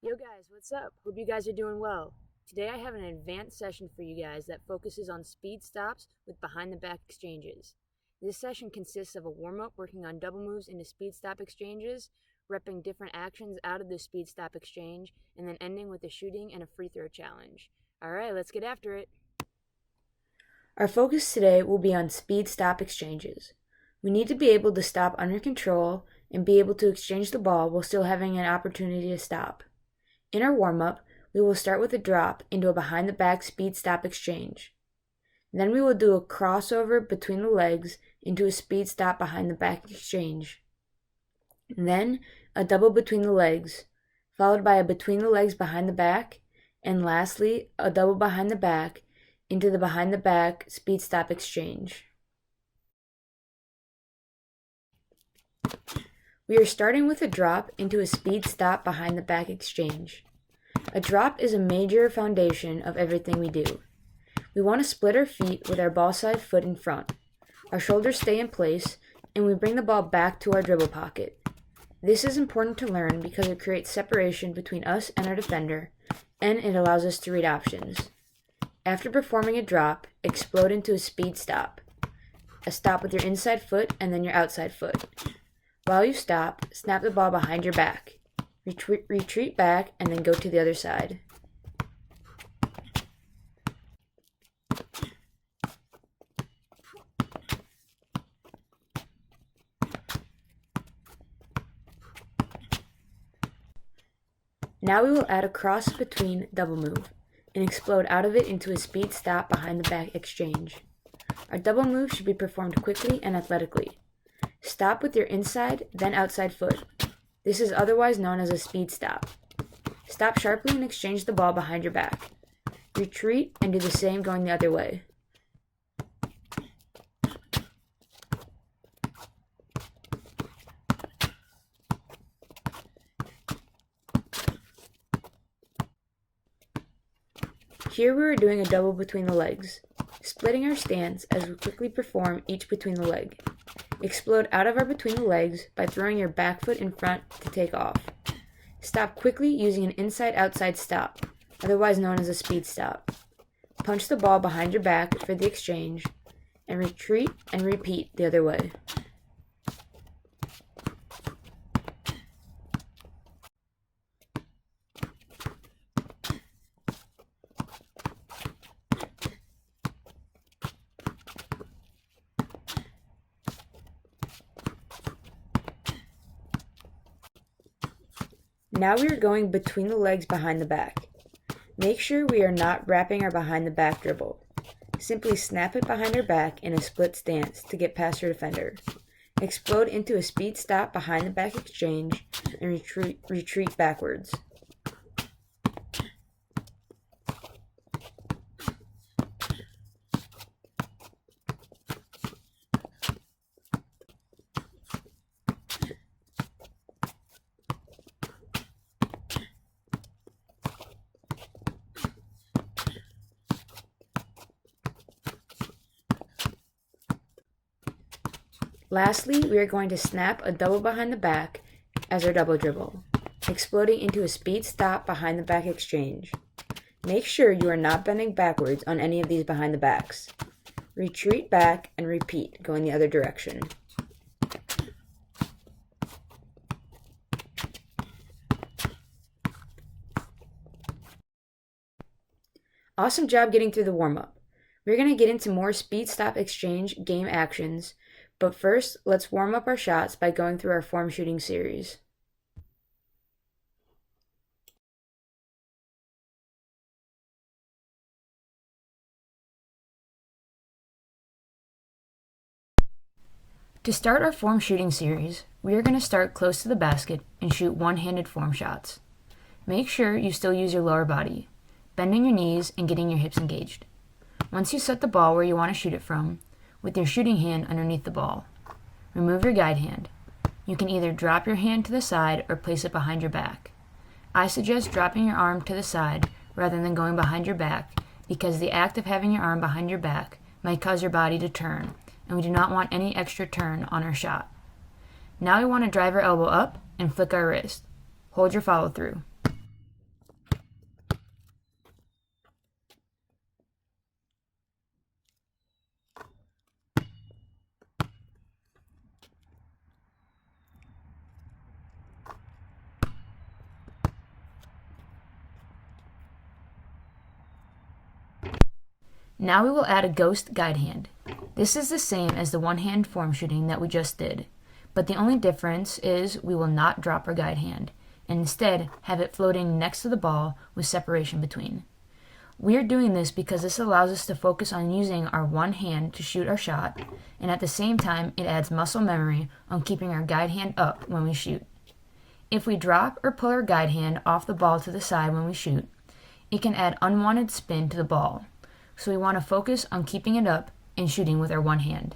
Yo guys, what's up? Hope you guys are doing well. Today I have an advanced session for you guys that focuses on speed stops with behind the back exchanges. This session consists of a warm-up working on double moves into speed stop exchanges, repping different actions out of the speed stop exchange, and then ending with a shooting and a free throw challenge. Alright, let's get after it. Our focus today will be on speed stop exchanges. We need to be able to stop under control and be able to exchange the ball while still having an opportunity to stop. In our warm-up, we will start with a drop into a behind-the-back speed stop exchange. Then we will do a crossover between the legs into a speed stop behind-the-back exchange. Then a double between the legs, followed by a between the legs behind the back, and lastly a double behind the back into the behind-the-back speed stop exchange. We are starting with a drop into a speed stop behind the back exchange. A drop is a major foundation of everything we do. We want to split our feet with our ball side foot in front. Our shoulders stay in place, and we bring the ball back to our dribble pocket. This is important to learn because it creates separation between us and our defender, and it allows us to read options. After performing a drop, explode into a speed stop. A stop with your inside foot and then your outside foot. While you stop, snap the ball behind your back. Retreat back and then go to the other side. Now we will add a cross between double move and explode out of it into a speed stop behind the back exchange. Our double move should be performed quickly and athletically. Stop with your inside, then outside foot. This is otherwise known as a speed stop. Stop sharply and exchange the ball behind your back. Retreat and do the same going the other way. Here we are doing a double between the legs, splitting our stance as we quickly perform each between the leg. Explode out of our between the legs by throwing your back foot in front to take off. Stop quickly using an inside-outside stop, otherwise known as a speed stop. Punch the ball behind your back for the exchange, and retreat and repeat the other way. Now we are going between the legs behind the back. Make sure we are not wrapping our behind the back dribble. Simply snap it behind our back in a split stance to get past your defender. Explode into a speed stop behind the back exchange and retreat backwards. Lastly, we are going to snap a double behind the back as our double dribble, exploding into a speed stop behind the back exchange. Make sure you are not bending backwards on any of these behind the backs. Retreat back and repeat, going the other direction. Awesome job getting through the warm-up. We're going to get into more speed stop exchange game actions, but first, let's warm up our shots by going through our form shooting series. To start our form shooting series, we are going to start close to the basket and shoot one-handed form shots. Make sure you still use your lower body, bending your knees and getting your hips engaged. Once you set the ball where you want to shoot it from, with your shooting hand underneath the ball, remove your guide hand. You can either drop your hand to the side or place it behind your back. I suggest dropping your arm to the side rather than going behind your back because the act of having your arm behind your back might cause your body to turn, and we do not want any extra turn on our shot. Now we want to drive our elbow up and flick our wrist. Hold your follow through. Now we will add a ghost guide hand. This is the same as the one-hand form shooting that we just did, but the only difference is we will not drop our guide hand, and instead have it floating next to the ball with separation between. We are doing this because this allows us to focus on using our one hand to shoot our shot, and at the same time it adds muscle memory on keeping our guide hand up when we shoot. If we drop or pull our guide hand off the ball to the side when we shoot, it can add unwanted spin to the ball, so we want to focus on keeping it up and shooting with our one hand.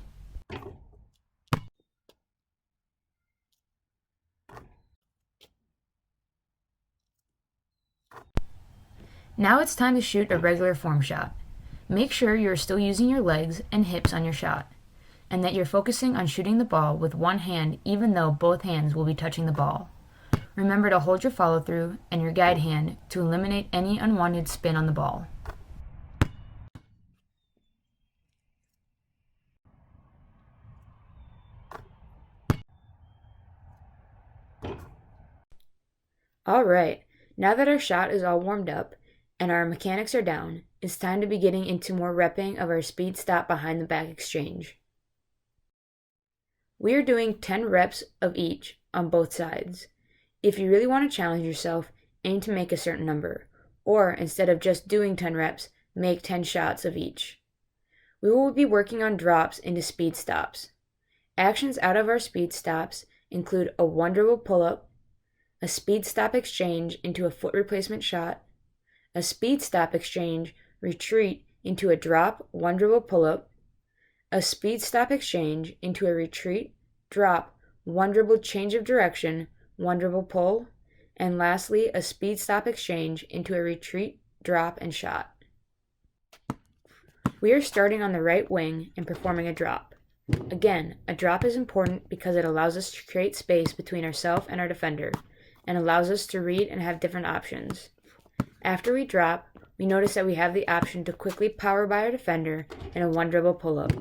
Now it's time to shoot a regular form shot. Make sure you're still using your legs and hips on your shot, and that you're focusing on shooting the ball with one hand even though both hands will be touching the ball. Remember to hold your follow through and your guide hand to eliminate any unwanted spin on the ball. Alright, now that our shot is all warmed up and our mechanics are down, it's time to be getting into more repping of our speed stop behind the back exchange. We are doing 10 reps of each on both sides. If you really want to challenge yourself, aim to make a certain number, or instead of just doing 10 reps, make 10 shots of each. We will be working on drops into speed stops. Actions out of our speed stops include a one dribble pull-up, a speed stop exchange into a foot replacement shot, a speed stop exchange retreat into a drop one dribble pull-up, a speed stop exchange into a retreat, drop, one dribble change of direction, one dribble pull, and lastly a speed stop exchange into a retreat, drop, and shot. We are starting on the right wing and performing a drop. Again, a drop is important because it allows us to create space between ourselves and our defender, and allows us to read and have different options. After we drop, we notice that we have the option to quickly power by our defender in a one dribble pull-up.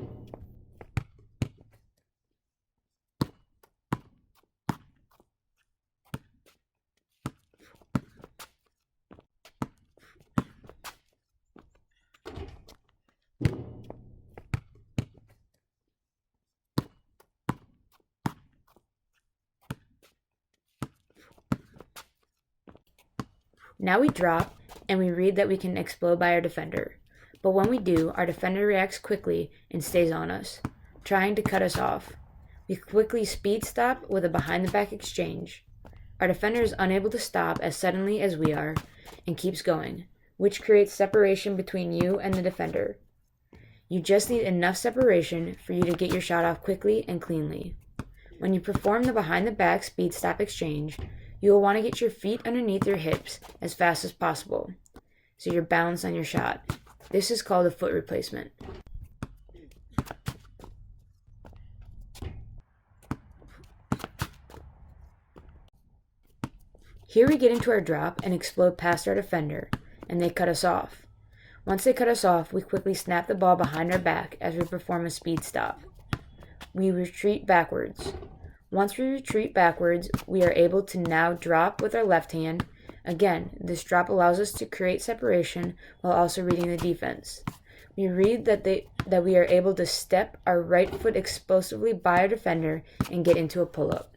Now we drop, and we read that we can explode by our defender. But when we do, our defender reacts quickly and stays on us, trying to cut us off. We quickly speed stop with a behind-the-back exchange. Our defender is unable to stop as suddenly as we are, and keeps going, which creates separation between you and the defender. You just need enough separation for you to get your shot off quickly and cleanly. When you perform the behind-the-back speed stop exchange, you will want to get your feet underneath your hips as fast as possible, so you're balanced on your shot. This is called a foot replacement. Here we get into our drop and explode past our defender, and they cut us off. Once they cut us off, we quickly snap the ball behind our back as we perform a speed stop. We retreat backwards. Once we retreat backwards, we are able to now drop with our left hand. Again, this drop allows us to create separation while also reading the defense. We read that we are able to step our right foot explosively by our defender and get into a pull-up.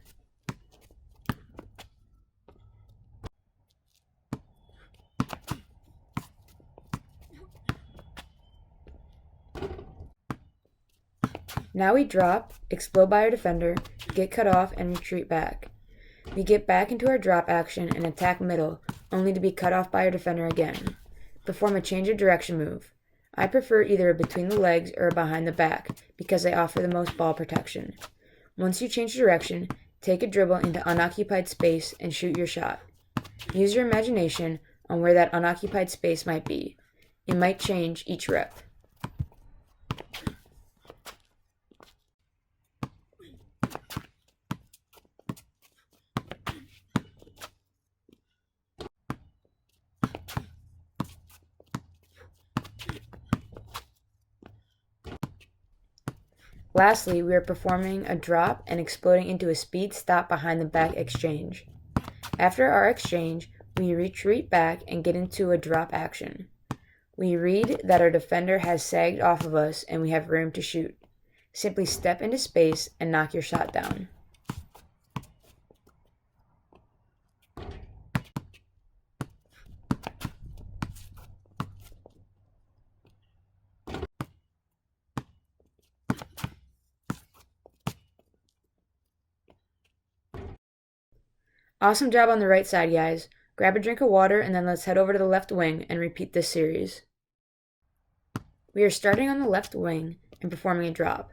Now we drop, explode by our defender, get cut off, and retreat back. We get back into our drop action and attack middle, only to be cut off by our defender again. Perform a change of direction move. I prefer either a between the legs or a behind the back because they offer the most ball protection. Once you change direction, take a dribble into unoccupied space and shoot your shot. Use your imagination on where that unoccupied space might be. It might change each rep. Lastly, we are performing a drop and exploding into a speed stop behind the back exchange. After our exchange, we retreat back and get into a drop action. We read that our defender has sagged off of us and we have room to shoot. Simply step into space and knock your shot down. Awesome job on the right side, guys. Grab a drink of water and then let's head over to the left wing and repeat this series. We are starting on the left wing and performing a drop.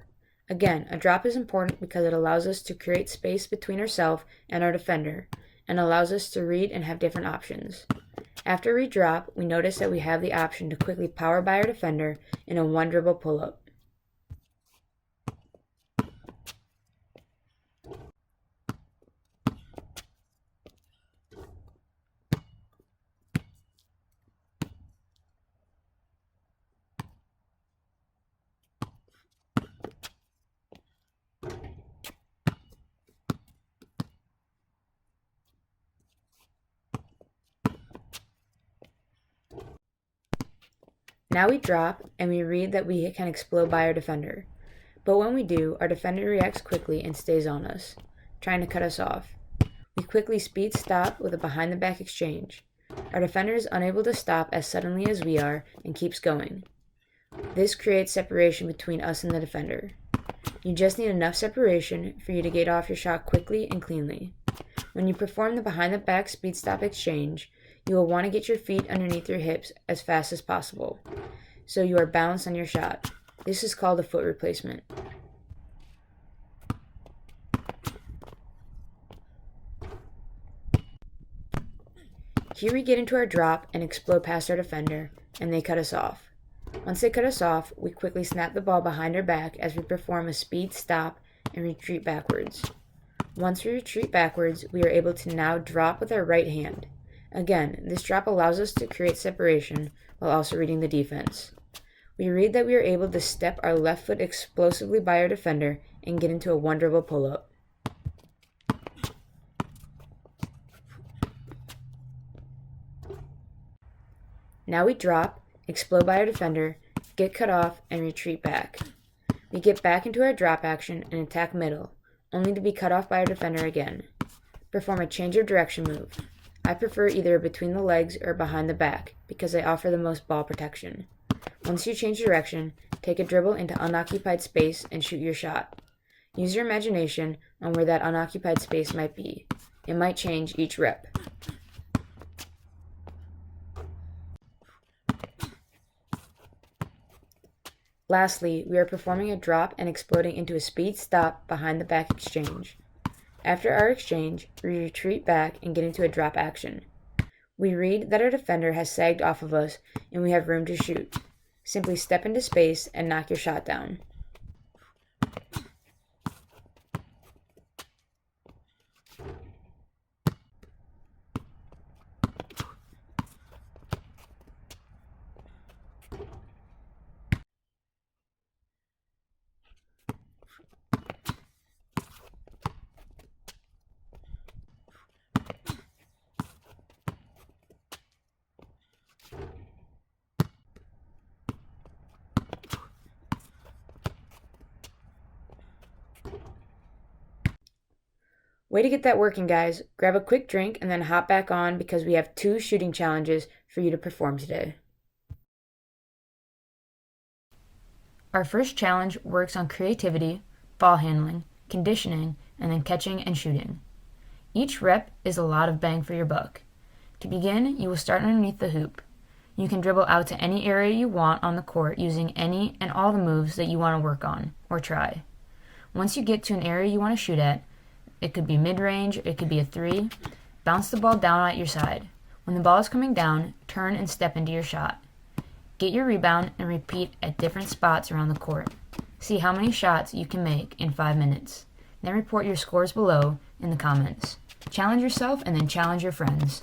Again, a drop is important because it allows us to create space between ourselves and our defender, and allows us to read and have different options. After we drop, we notice that we have the option to quickly power by our defender in a one dribble pull-up. Now we drop, and we read that we can explode by our defender. But when we do, our defender reacts quickly and stays on us, trying to cut us off. We quickly speed stop with a behind-the-back exchange. Our defender is unable to stop as suddenly as we are and keeps going. This creates separation between us and the defender. You just need enough separation for you to get off your shot quickly and cleanly. When you perform the behind-the-back speed stop exchange, you will want to get your feet underneath your hips as fast as possible, so you are balanced on your shot. This is called a foot replacement. Here we get into our drop and explode past our defender, and they cut us off. Once they cut us off, we quickly snap the ball behind our back as we perform a speed stop and retreat backwards. Once we retreat backwards, we are able to now drop with our right hand. Again, this drop allows us to create separation while also reading the defense. We read that we are able to step our left foot explosively by our defender and get into a one dribble pull-up. Now we drop, explode by our defender, get cut off, and retreat back. We get back into our drop action and attack middle, only to be cut off by our defender again. Perform a change of direction move. I prefer either between the legs or behind the back because they offer the most ball protection. Once you change direction, take a dribble into unoccupied space and shoot your shot. Use your imagination on where that unoccupied space might be. It might change each rep. Lastly, we are performing a drop and exploding into a speed stop behind the back exchange. After our exchange, we retreat back and get into a drop action. We read that our defender has sagged off of us and we have room to shoot. Simply step into space and knock your shot down. Way to get that working, guys. Grab a quick drink and then hop back on because we have 2 shooting challenges for you to perform today. Our first challenge works on creativity, ball handling, conditioning, and then catching and shooting. Each rep is a lot of bang for your buck. To begin, you will start underneath the hoop. You can dribble out to any area you want on the court using any and all the moves that you want to work on or try. Once you get to an area you want to shoot at, it could be mid-range, it could be a 3, bounce the ball down at your side. When the ball is coming down, turn and step into your shot. Get your rebound and repeat at different spots around the court. See how many shots you can make in 5 minutes. Then report your scores below in the comments. Challenge yourself and then challenge your friends.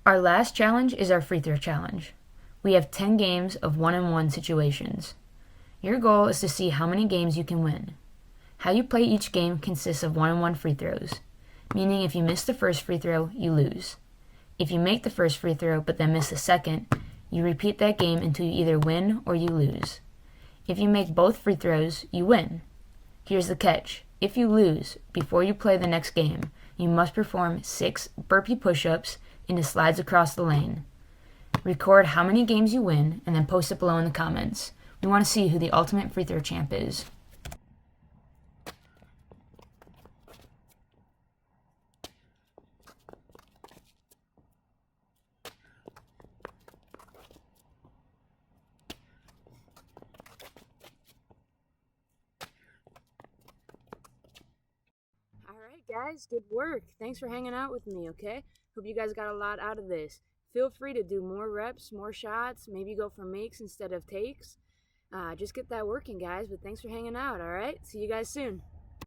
Our last challenge is our free throw challenge. We have 10 games of 1-on-1 situations. Your goal is to see how many games you can win. How you play each game consists of 1-on-1 free throws, meaning if you miss the first free throw, you lose. If you make the first free throw but then miss the second, you repeat that game until you either win or you lose. If you make both free throws, you win. Here's the catch. If you lose, before you play the next game, you must perform 6 burpee push-ups into slides across the lane. Record how many games you win and then post it below in the comments. We want to see who the ultimate free throw champ is. Alright guys, good work. Thanks for hanging out with me, okay? Hope you guys got a lot out of this. Feel free to do more reps, more shots, maybe go for makes instead of takes. Just get that working, guys, but thanks for hanging out, alright? See you guys soon.